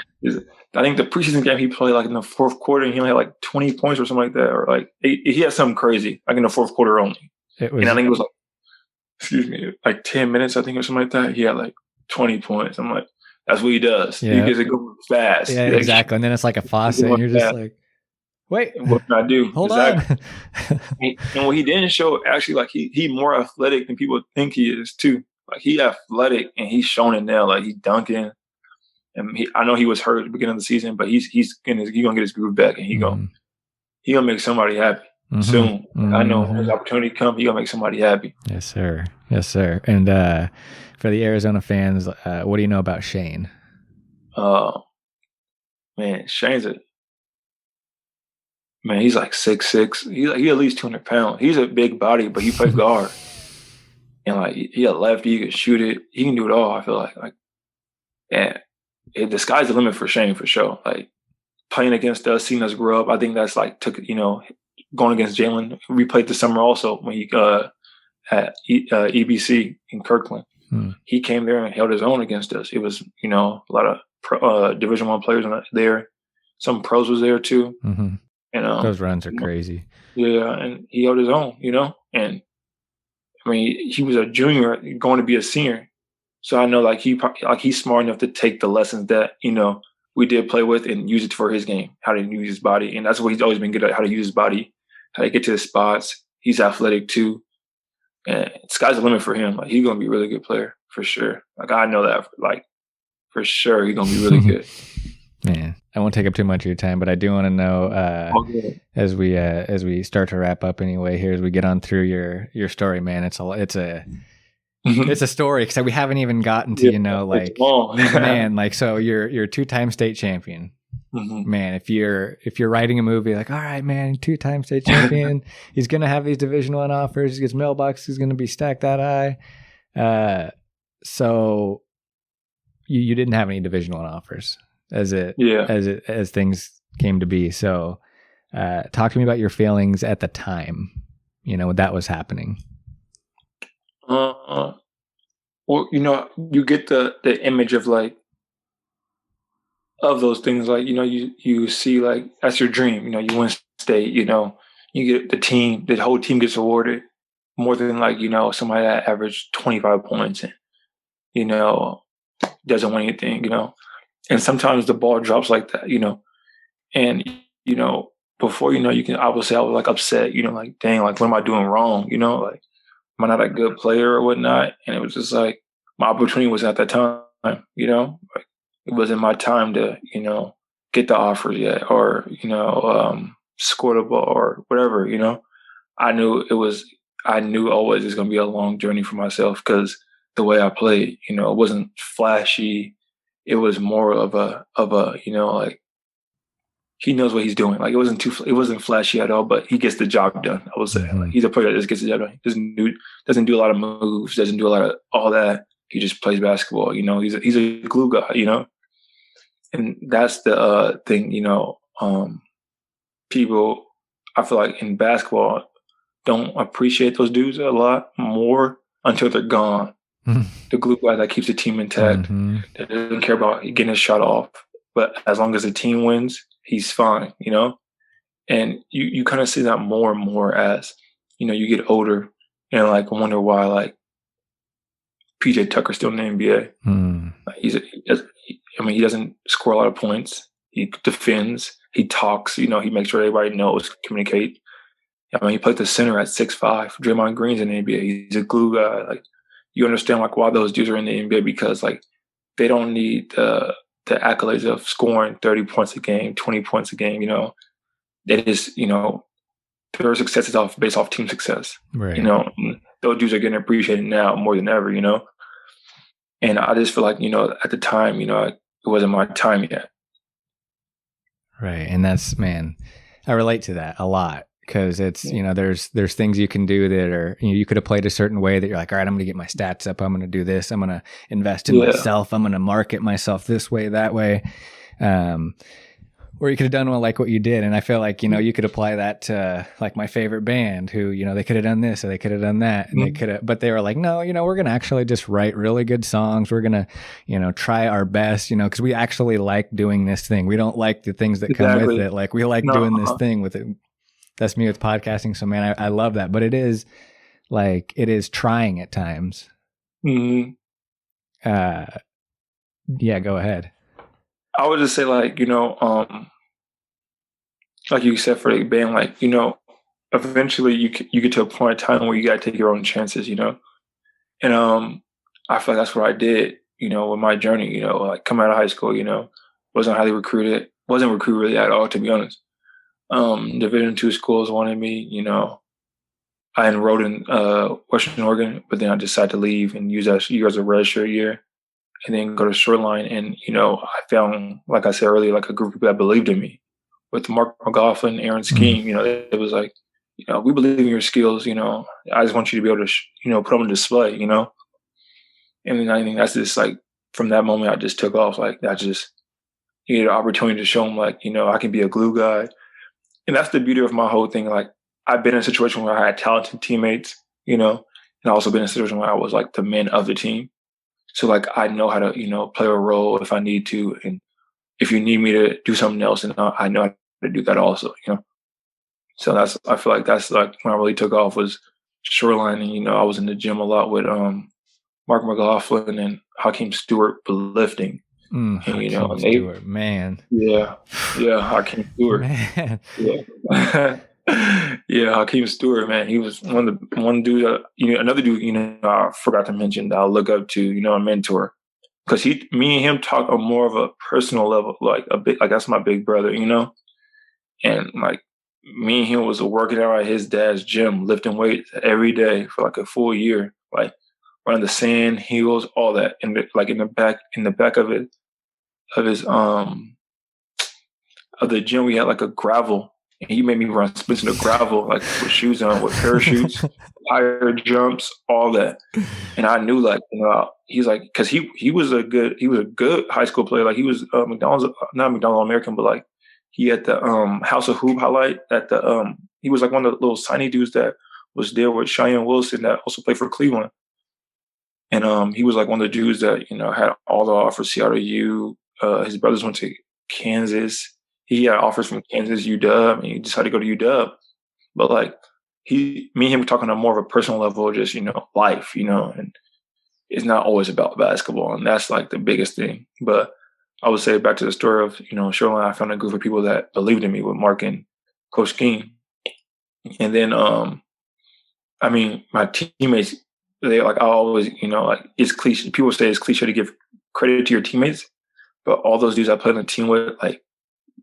I think the preseason game he played like in the fourth quarter, and he only had like 20 points or something like that, or like he had something crazy like in the fourth quarter only. And I think it was like 10 minutes, I think, or something like that. He had like 20 points. I'm like, that's what he does. Yeah. He gets it going fast. Yeah, exactly. And then it's like a faucet, and you're just like, wait, what can I do? Hold on. And what he didn't show, actually, like he more athletic than people think he is too. Like, he athletic, and he's shown it now. Like, he's dunking. And I know he was hurt at the beginning of the season, but he's gonna get his groove back, and he gonna make somebody happy soon. I know when his opportunity comes, he gonna make somebody happy. Yes, sir. Yes, sir. And for the Arizona fans, what do you know about Shane? Man, Shane's he's like 6'6". He at least 200 pounds. He's a big body, but he plays guard. And like, he a lefty, he can shoot it. He can do it all. I feel like and the sky's the limit for Shane, for sure. Like, playing against us, seeing us grow up, I think that's like going against Jalen. We played this summer also when he at EBC in Kirkland. He came there and held his own against us. It was a lot of Division I players there. Some pros was there too. Those runs are crazy. Yeah, and he held his own. And I mean, he was a junior going to be a senior. So I know like he's smart enough to take the lessons that, we did play with and use it for his game, how to use his body. And that's what he's always been good at, how to use his body, how to get to his spots. He's athletic too. And sky's the limit for him. Like, he's going to be a really good player for sure. Like, I know that, like, for sure he's going to be really good. Man, I won't take up too much of your time, but I do want to know as we start to wrap up anyway here, as we get on through your story, man, it's a story because we haven't even gotten to, man, like, so you're a 2-time state champion. Man, if you're writing a movie, like, all right, man, 2-time state champion, he's going to have these Division I offers, he gets mailbox, he's going to be stacked that high. So you didn't have any Division I offers as things came to be. So talk to me about your feelings at the time, when that was happening. Well, you get the image of like, of those things, like, you see, like, that's your dream, you win state, you get the whole team gets awarded more than like, somebody that averaged 25 points and, doesn't win anything, and sometimes the ball drops like that, and, before, I would say I was like upset, like, dang, like, what am I doing wrong? Like, am I not a good player or whatnot? And it was just like, my opportunity was at that time, like, it wasn't my time to, get the offers yet or, score the ball or whatever, I knew always it's going to be a long journey for myself because the way I played, it wasn't flashy. It was more of a, like, he knows what he's doing. Like, it wasn't flashy at all, but he gets the job done. I would say like, he's a player that just gets the job done. Doesn't do a lot of moves, doesn't do a lot of all that. He just plays basketball. He's a glue guy. And that's the thing. People, I feel like in basketball, don't appreciate those dudes a lot more until they're gone. The glue guy that keeps the team intact, that doesn't care about getting a shot off. But as long as the team wins, he's fine, And you kind of see that more and more as, you get older and like wonder why like PJ Tucker's still in the NBA. Like, he doesn't score a lot of points. He defends. He talks. He makes sure everybody knows, communicate. He played the center at 6'5". Draymond Green's in the NBA. He's a glue guy. Like, you understand like why those dudes are in the NBA because like they don't need the accolades of scoring 30 points a game, 20 points a game. They just their success is based off team success. Right. You know, and those dudes are getting appreciated now more than ever. You know, and I just feel like, you know, at the time, you know, it wasn't my time yet. Right. And that's, man, I relate to that a lot because it's, you know, there's things you can do that are, you could have played a certain way that you're like, all right, I'm going to get my stats up. I'm going to do this. I'm going to invest in myself. I'm going to market myself this way, that way. Or you could have done like what you did. And I feel like, you know, you could apply that to like my favorite band who, you know, they could have done this or they could have done that. And they could have, but they were like, no, you know, we're going to actually just write really good songs. We're going to, you know, try our best, you know, because we actually like doing this thing. We don't like the things that come with it. Like we like doing this thing with it. That's me with podcasting. So man, I love that. But it is like, it is trying at times. Yeah, go ahead. I would just say like, you know, like you said for the band, like, you know, eventually you get to a point in time where you got to take your own chances, you know? And I feel like that's what I did, you know, with my journey, you know, like coming out of high school, you know, wasn't highly recruited, wasn't recruited really at all, to be honest. Division II schools wanted me, you know. I enrolled in Western Oregon, but then I decided to leave and use that year as a redshirt year and then go to Shoreline. And, you know, I found, like I said earlier, like a group of people that believed in me. With Mark McLaughlin, Aaron Skeen, you know, it was like, you know, we believe in your skills, you know. I just want you to be able to, you know, put them on display, you know. And then I think that's just like, from that moment, I just took off. Like, I just needed an opportunity to show them, like, you know, I can be a glue guy. And that's the beauty of my whole thing. Like, I've been in a situation where I had talented teammates, you know, and I also been in a situation where I was like the man of the team. So like, I know how to, you know, play a role if I need to. And if you need me to do something else, and I know how to do that also, you know. So I feel like that's like when I really took off was Shoreline. And, you know, I was in the gym a lot with Mark McLaughlin and Hakeem Stewart lifting. And, you know, and Stewart, man. Yeah, Hakeem Stewart. Man. Yeah. Yeah, Hakeem Stewart, man. He was one dude, you know, another dude, you know, I forgot to mention that I look up to, you know, a mentor. Because me and him talk on more of a personal level, like that's my big brother, you know? And like me and him was working out at his dad's gym, lifting weights every day for like a full year, like running the sand, hills, all that. And like in the back of it, of the gym, we had like a gravel. And he made me run splits in the gravel, like with shoes on, with parachutes, higher jumps, all that. And I knew, like, you know, he's like, because he was a good high school player. Like he was not McDonald's All-American, but like he had the House of Hoop highlight at the he was like one of the little tiny dudes that was there with Cheyenne Wilson that also played for Cleveland. And he was like one of the dudes that, you know, had all the offers, Seattle U. His brothers went to Kansas. He had offers from Kansas, UW, and he decided to go to UW. But like me and him talking on more of a personal level, just, you know, life, you know, and it's not always about basketball. And that's like the biggest thing. But I would say back to the story of, you know, Shoreline, I found a group of people that believed in me with Mark and Coach King. And then, I mean, my teammates, they like, I always, you know, like it's cliche. People say it's cliche to give credit to your teammates, but all those dudes I played on the team with, like,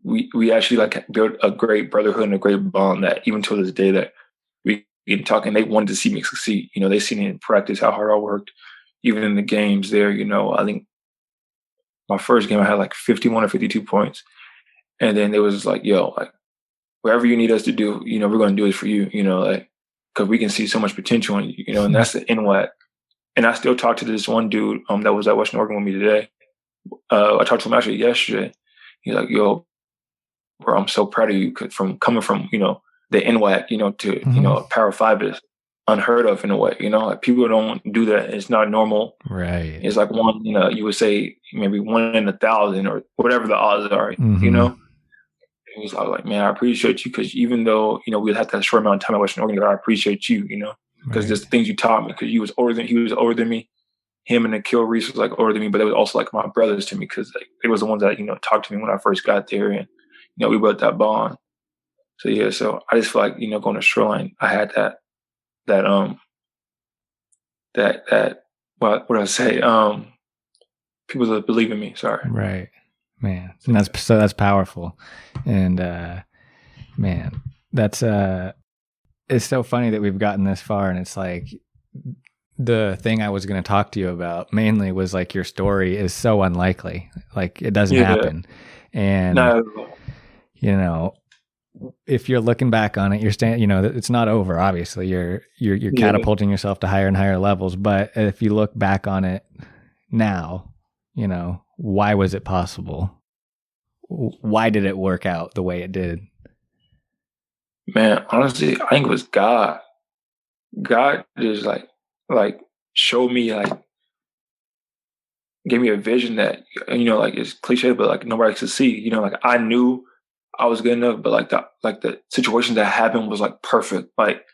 we actually like built a great brotherhood and a great bond that even to this day that we can talk, and they wanted to see me succeed. You know, they seen in practice how hard I worked, even in the games there. You know, I think my first game I had like 51 or 52 points, and then it was like, yo, like whatever you need us to do, you know, we're going to do it for you. You know, like because we can see so much potential in you. You know, and that's the NWAC. And I still talk to this one dude that was at Western Oregon with me today. I talked to him actually yesterday. He's like, yo, bro, I'm so proud of you from coming from, you know, the NWAC, you know, to, you know, Power 5 is unheard of in a way, you know, like people don't do that. It's not normal. Right. It's like one, you know, you would say maybe 1 in 1,000 or whatever the odds are, you know? I was like, man, I appreciate you because even though, you know, we had that short amount of time at Western Oregon, I appreciate you, you know, because there's things you taught me because he was older than me. Him and Nikhil Reese was like older than me, but they was also like my brothers to me because like, they was the ones that, you know, talked to me when I first got there, and you know, we built that bond. So yeah, so I just feel like, you know, going to Shoreline, I had that what did I say? People that believe in me. Sorry. Right, man. And that's powerful, and man, that's it's so funny that we've gotten this far, and it's like the thing I was going to talk to you about mainly was like your story is so unlikely. Like it doesn't happen. And, you know, if you're looking back on it, you know, it's not over. Obviously you're catapulting yourself to higher and higher levels. But if you look back on it now, you know, why was it possible? Why did it work out the way it did? Man, honestly, I think it was God. God just like showed me, like gave me a vision that, you know, like it's cliche, but like nobody could see. You know, like I knew I was good enough, but like the situation that happened was like perfect. Like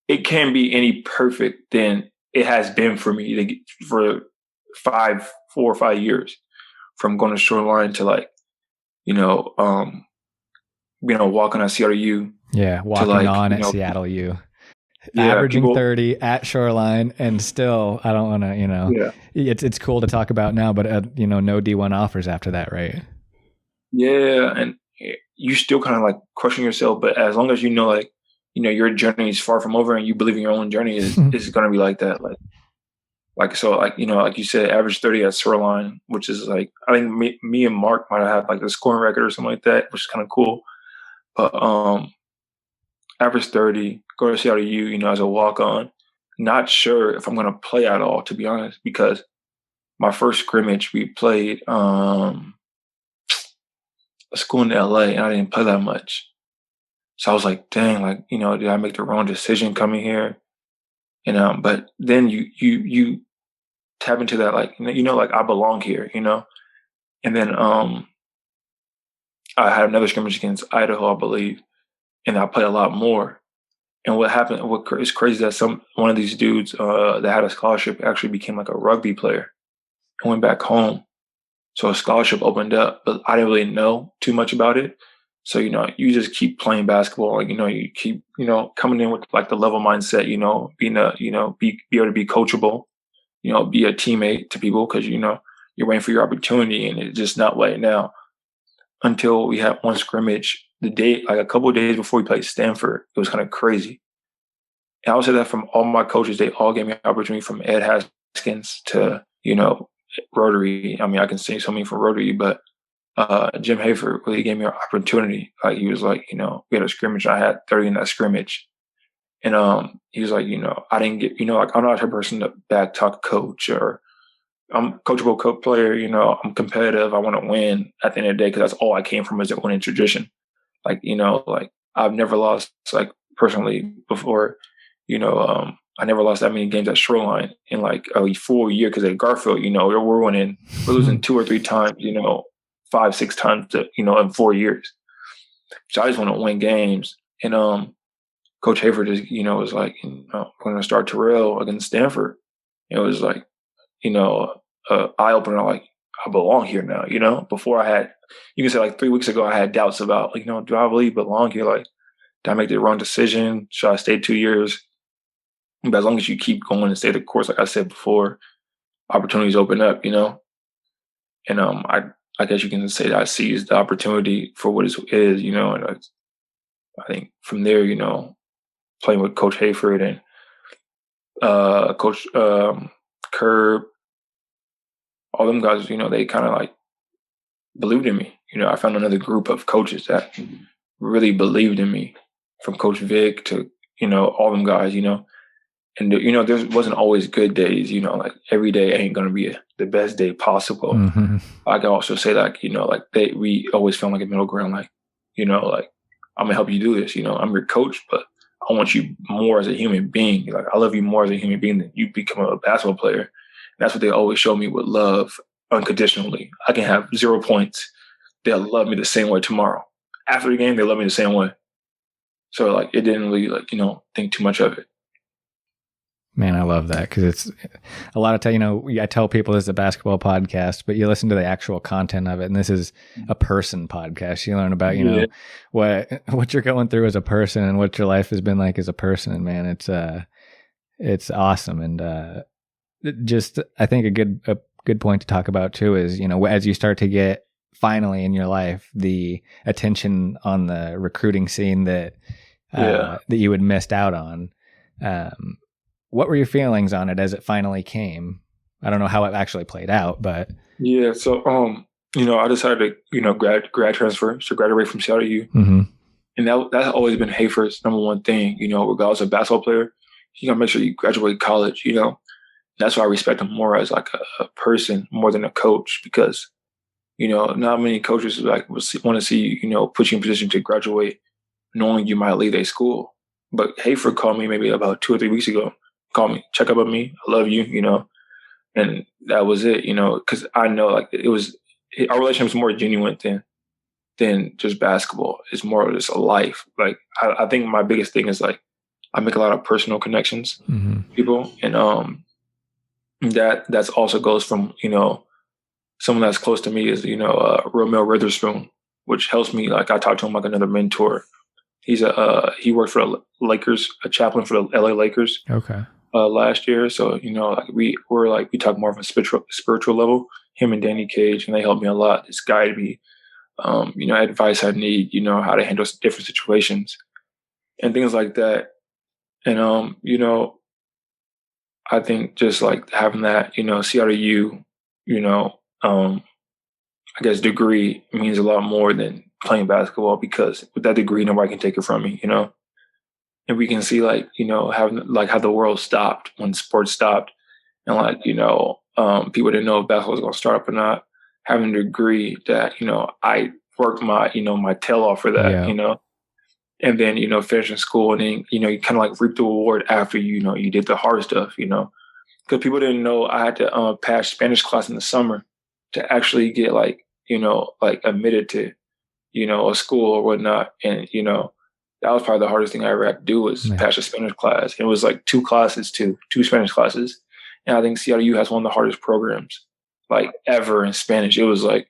it can't be any perfect than it has been for me to get, for 4 or 5 years, from going to Shoreline to like, you know, walking on Seattle U. Yeah, walking like, on at Seattle U. Averaging 30 at Shoreline, and still, I don't want to, you know, it's cool to talk about now, but you know, no D1 offers after that, right? Yeah, and you still kind of like question yourself, but as long as you know, like, you know, your journey is far from over, and you believe in your own journey is going to be like that, like so, like, you know, like you said, average 30 at Shoreline, which is like, I think me and Mark might have had like the scoring record or something like that, which is kind of cool, but average 30, go to Seattle U, you know, as a walk-on. Not sure if I'm going to play at all, to be honest, because my first scrimmage we played a school in LA, and I didn't play that much. So I was like, dang, like, you know, did I make the wrong decision coming here? You know, but then you tap into that, like, you know, like I belong here, you know? And then I had another scrimmage against Idaho, I believe, and I played a lot more. And what happened, what is crazy, that one of these dudes that had a scholarship actually became like a rugby player and went back home. So a scholarship opened up, but I didn't really know too much about it. So, you know, you just keep playing basketball, and, you know, you keep, you know, coming in with like the level mindset, you know, being be able to be coachable, you know, be a teammate to people, because, you know, you're waiting for your opportunity, and it's just not right now. Until we had one scrimmage, like a couple of days before we played Stanford. It was kind of crazy. And I would say that from all my coaches, they all gave me an opportunity, from Ed Haskins to, you know, Rotary. I mean, I can say something for Rotary, but Jim Hayford really gave me an opportunity. Like, he was like, you know, we had a scrimmage, and I had 30 in that scrimmage. And he was like, you know, I didn't get, you know, like, I'm not a person to back talk coach, or I'm a coachable player, you know, I'm competitive, I want to win at the end of the day, because that's all I came from, is a winning tradition. Like, you know, like I've never lost, like, personally before, you know, I never lost that many games at Shoreline in like a full year, because at Garfield, you know, we're losing 2 or 3 times, you know, 5, 6 times, you know, in 4 years. So I just want to win games. And Coach Hayford just, you know, was like, you know, we're going to start Terrell against Stanford. It was like, you know, eye opener, like, I belong here now, you know? Before you can say like 3 weeks ago, I had doubts about, like, you know, do I really belong here? Like, did I make the wrong decision? Should I stay 2 years? But as long as you keep going and stay the course, like I said before, opportunities open up, you know? And I guess you can say that I seized the opportunity for what it is, you know? And I think from there, you know, playing with Coach Hayford and Coach Curb, all them guys, you know, they kind of like believed in me. You know, I found another group of coaches that really believed in me, from Coach Vic to, you know, all them guys, you know. And, you know, there wasn't always good days, you know, like every day ain't going to be the best day possible. Mm-hmm. I can also say, like, you know, like we always found like a middle ground, like, you know, like, I'm going to help you do this. You know, I'm your coach, but I want you more as a human being. Like, I love you more as a human being than you become a basketball player. And that's what they always show me with love, unconditionally. I can have 0 points. They'll love me the same way tomorrow. After the game, they love me the same way. So, like, it didn't really, like, you know, think too much of it. Man, I love that, because it's a lot of time, you know, I tell people this is a basketball podcast, but you listen to the actual content of it, and this is a person podcast. You learn about, you know, what you're going through as a person and what your life has been like as a person. And man, it's awesome. And just, I think a good point to talk about too is, you know, as you start to get finally in your life the attention on the recruiting scene that that you had missed out on. What were your feelings on it as it finally came? I don't know how it actually played out, but yeah. So, I decided to, grad transfer, so graduate from Seattle U, and that's always been Hafer's number one thing. Regardless of basketball player, you gotta make sure you graduate college. That's why I respect him more as like a person more than a coach, because not many coaches like want to see put you in position to graduate, knowing you might leave a school. But Hafer called me maybe about 2 or 3 weeks ago. Called me, check up on me. I love you, and that was it, because I know like our relationship is more genuine than just basketball. It's more of just a life. Like I think my biggest thing is like I make a lot of personal connections, people, and that's also goes from someone that's close to me is Romeo Witherspoon, which helps me. Like I talk to him like another mentor. He worked for the Lakers, a chaplain for the LA Lakers. Okay. Last year, so like we talk more of a spiritual level. Him and Danny Cage, and they helped me a lot. Just guided me, advice I need, how to handle different situations and things like that. And I think just like having that, Seattle U, I guess degree means a lot more than playing basketball, because with that degree, nobody can take it from me, and we can see like, having like how the world stopped when sports stopped, and like, people didn't know if basketball was going to start up or not. Having a degree that, I worked my, my tail off for that, and then, finishing school, and then, you kind of like reap the reward after, you did the hard stuff, because people didn't know I had to pass Spanish class in the summer to actually get like, like admitted to, a school or whatnot. And, that was probably the hardest thing I ever had to do was pass a Spanish class. It was like two Spanish classes. And I think Seattle U has one of the hardest programs like ever in Spanish. It was like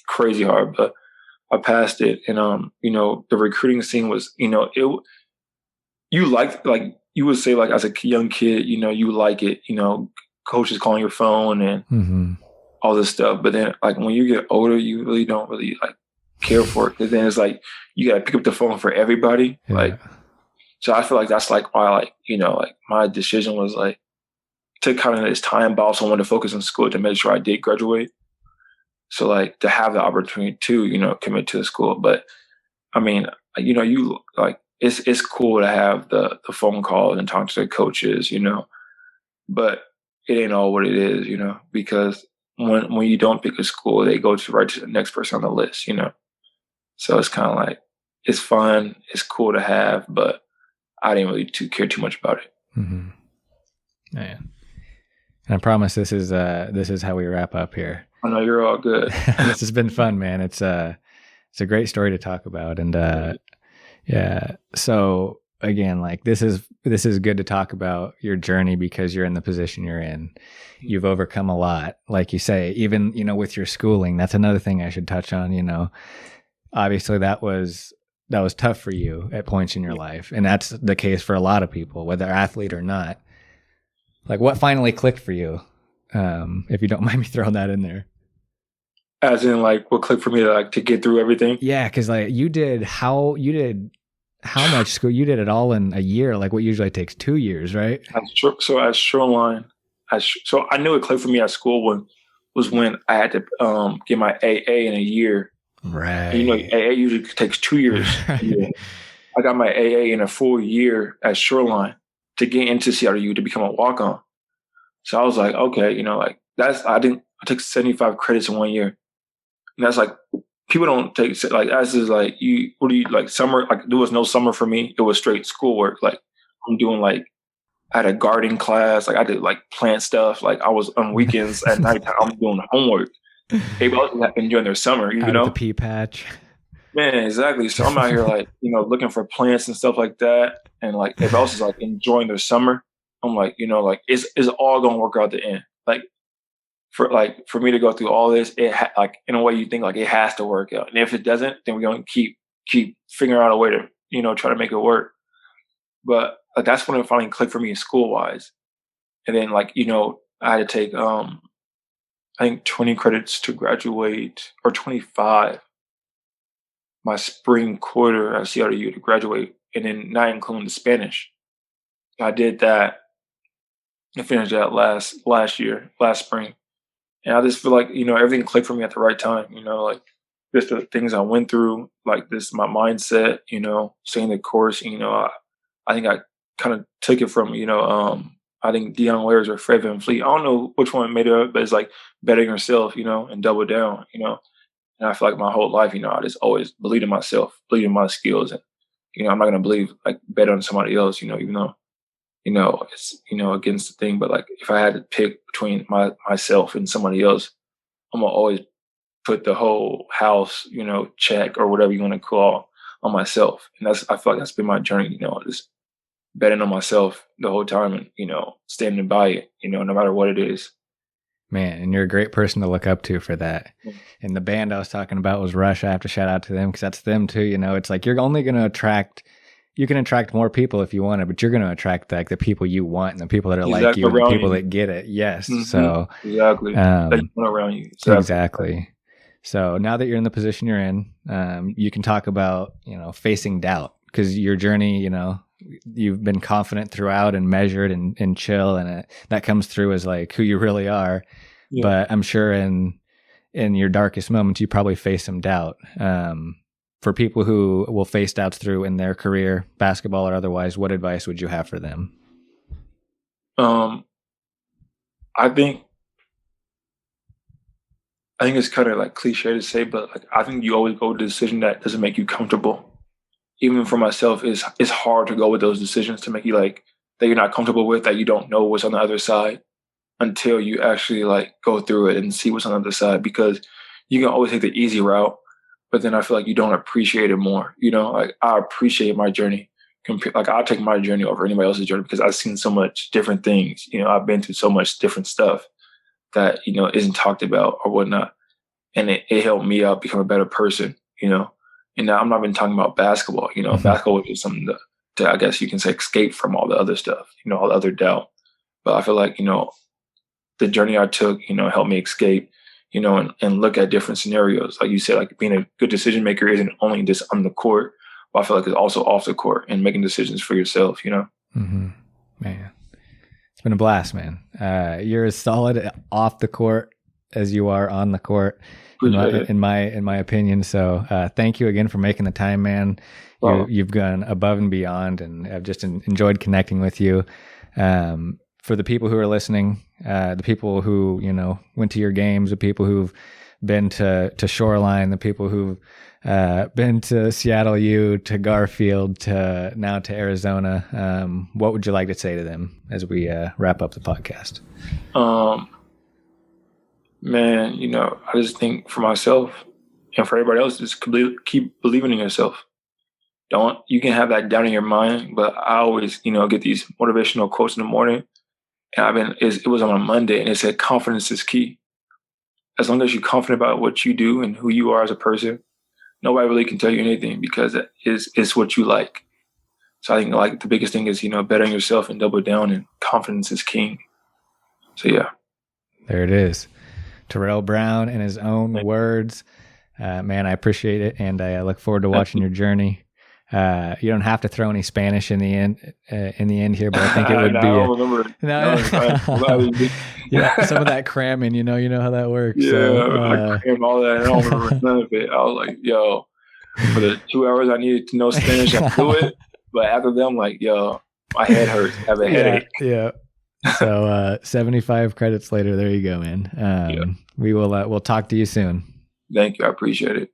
crazy hard, but I passed it. And, the recruiting scene was, you like you would say like as a young kid, you like it, coaches calling your phone and all this stuff. But then like when you get older, you really don't really like care for it, because then it's like you gotta pick up the phone for everybody. Like, so I feel like that's like why like like my decision was like to kind of this time, but also wanted to focus on school to make sure I did graduate. So like to have the opportunity to commit to the school. But I mean, you like it's cool to have the phone calls and talk to the coaches, but it ain't all what it is, because when you don't pick a school, they go right to the next person on the list, So it's kind of like, it's fun, it's cool to have, but I didn't really care too much about it. Yeah. And I promise this is how we wrap up here. I know you're all good. This has been fun, man. It's a great story to talk about, and yeah. So again, like this is good to talk about your journey, because you're in the position you're in. You've overcome a lot, like you say. Even with your schooling, that's another thing I should touch on. Obviously that was tough for you at points in your life, and that's the case for a lot of people, whether athlete or not. Like, what finally clicked for you? If you don't mind me throwing that in there. As in, like, what clicked for me to get through everything? Yeah, because like you did how much school? You did it all in a year, like what usually takes 2 years, right? So at Shoreline, so I knew it clicked for me at school when I had to get my AA in a year. Right. And, AA usually takes 2 years. Yeah. I got my AA in a full year at Shoreline to get into Seattle U to become a walk-on. So I was like, okay, like I took 75 credits in 1 year. And that's like, people don't take, like, that's just like, what do you, like, summer, like, there was no summer for me. It was straight schoolwork. Like, I'm doing, like, I had a gardening class. Like, I did, like, plant stuff. Like, I was on weekends at night, I'm doing homework. Everybody else was enjoying their summer, Out of the pea patch. Man, exactly. So I'm out here, like, looking for plants and stuff like that. And, like, everybody else is, like, enjoying their summer. I'm like, like, it's all going to work out at the end. For me to go through all this, like, in a way you think like it has to work out. And if it doesn't, then we're going to keep figuring out a way to, try to make it work. But like, that's when it finally clicked for me school wise. And then like, I had to take, I think 20 credits to graduate, or 25 my spring quarter at CRU to graduate and then not including the Spanish. I did that and finished that last spring. And I just feel like, everything clicked for me at the right time, like just the things I went through, like this, my mindset, staying the course, I think I kind of took it from, I think Deion Waiters or Fred VanVleet. I don't know which one made it up, but it's like betting yourself, and double down, And I feel like my whole life, I just always believed in myself, believed in my skills. And, I'm not going to believe, like, bet on somebody else, even though, it's, against the thing. But, like, if I had to pick between myself and somebody else, I'm going to always put the whole house, check or whatever you want to call on myself. And I feel like that's been my journey, just betting on myself the whole time and, standing by it, no matter what it is. Man, and you're a great person to look up to for that. Mm. And the band I was talking about was Rush. I have to shout out to them because that's them too. It's like you're only going to you can attract more people if you want it, but you're going to attract like the people you want and the people that are like you and the people that get it. Yes. Mm-hmm. So exactly. Around you. Exactly. So now that you're in the position you're in, you can talk about, facing doubt because your journey, you've been confident throughout and measured and chill. And that comes through as like who you really are. Yeah. But I'm sure in your darkest moments, you probably face some doubt. For people who will face doubts through in their career, basketball or otherwise, what advice would you have for them? I think it's kind of like cliche to say, but like I think you always go with a decision that doesn't make you comfortable. Even for myself, it's hard to go with those decisions to make you like that you're not comfortable with, that you don't know what's on the other side until you actually like go through it and see what's on the other side. Because you can always take the easy route, but then I feel like you don't appreciate it more. Like I appreciate my journey. Like I'll take my journey over anybody else's journey because I've seen so much different things. I've been through so much different stuff that, isn't talked about or whatnot. And it helped me out become a better person, And now I'm not even talking about basketball, Basketball is something to, I guess you can say, escape from all the other stuff, all the other doubt. But I feel like, the journey I took, helped me escape, and look at different scenarios. Like you said, like being a good decision maker isn't only just on the court, but I feel like it's also off the court and making decisions for yourself, Mm-hmm. Man, it's been a blast, man. You're as solid off the court as you are on the court, in my opinion. So thank you again for making the time, man. You've gone above and beyond, and I've just enjoyed connecting with you. For the people who are listening, the people who went to your games, the people who've been to Shoreline, the people who've been to Seattle U, to Garfield, to now to Arizona, what would you like to say to them as we wrap up the podcast? Man, I just think for myself and for everybody else, just keep believing in yourself. You can have that doubt in your mind, but I always, get these motivational quotes in the morning. And it was on a Monday and it said, confidence is key. As long as you're confident about what you do and who you are as a person, nobody really can tell you anything because it's what you like. So I think like the biggest thing is, bet on yourself and double down, and confidence is king. So yeah. There it is. Terrell Brown in his own words. Man, I appreciate it. And I look forward to watching your journey. You don't have to throw any Spanish in the end here, but I think it would be yeah, some of that cramming, you know how that works. Yeah, I crammed all that. I don't remember none of it. I was like, yo, for the 2 hours I needed to know Spanish, I do it. But after that, I'm like, yo, my head hurts. I have a headache. Yeah. So 75 credits later, there you go, man. We will we'll talk to you soon. Thank you. I appreciate it.